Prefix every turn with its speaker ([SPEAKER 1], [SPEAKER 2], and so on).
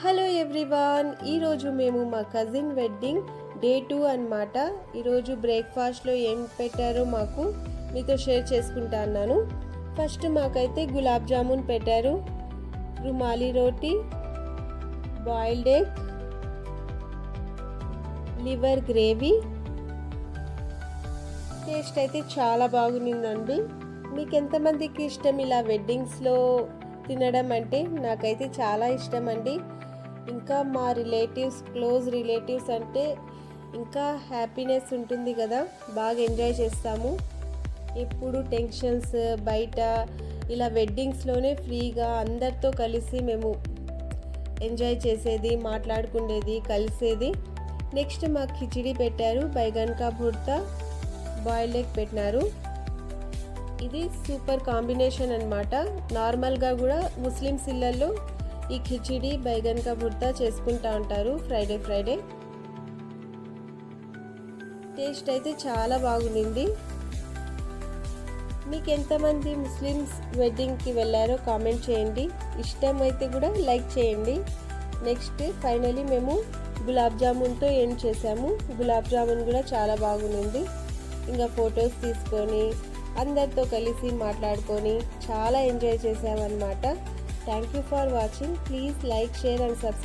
[SPEAKER 1] Hello everyone, ఈరోజు మేము మా కజిన్ వెడ్డింగ్ డే 2 అన్నమాట. ఈరోజు బ్రేక్ఫాస్ట్లో ఏం పెట్టారో మాకు మీతో షేర్ చేసుకుంటా అన్నాను. ఫస్ట్ మాకైతే గులాబ్ జామున్ పెట్టారు, rumali roti, boiled egg, liver gravy. Taste అయితే చాలా బాగుండిందండి. మీకు ఎంతమందికి ఇష్టం ఇలా వెడ్డింగ్స్లో తినడం అంటే? నాకైతే చాలా ఇష్టం అండి. ఇంకా మా రిలేటివ్స్, క్లోజ్ రిలేటివ్స్ అంటే ఇంకా హ్యాపీనెస్ ఉంటుంది కదా, బాగా ఎంజాయ్ చేస్తాము. ఎప్పుడు టెన్షన్స్ బయట, ఇలా వెడ్డింగ్స్లోనే ఫ్రీగా అందరితో కలిసి మేము ఎంజాయ్ చేసేది, మాట్లాడుకునేది, కలిసేది. నెక్స్ట్ మాకు కిచిడి పెట్టారు, బైగన్ కా భుర్తా, బాయిల్డ్ ఎగ్ పెట్టినారు. ఇది సూపర్ కాంబినేషన్ అన్నమాట. నార్మల్గా కూడా ముస్లిమ్స్ ఇళ్ళల్లో ఈ కిచిడి, బైగన్ కా భుర్తా చేసుకుంటూ ఉంటారు ఫ్రైడే. టేస్ట్ అయితే చాలా బాగుంది. మీకు ఎంతమంది ముస్లిమ్స్ వెడ్డింగ్కి వెళ్ళారో కామెంట్ చేయండి. ఇష్టం అయితే కూడా లైక్ చేయండి. నెక్స్ట్ ఫైనలీ మేము గులాబ్ జామున్తో ఎండ్ చేసాము. గులాబ్ జామున్ కూడా చాలా బాగుంది. ఇంకా ఫొటోస్ తీసుకొని అందరితో కలిసి మాట్లాడుకొని చాలా ఎంజాయ్ చేసామన్నమాట. Thank you for watching. Please like, share and subscribe.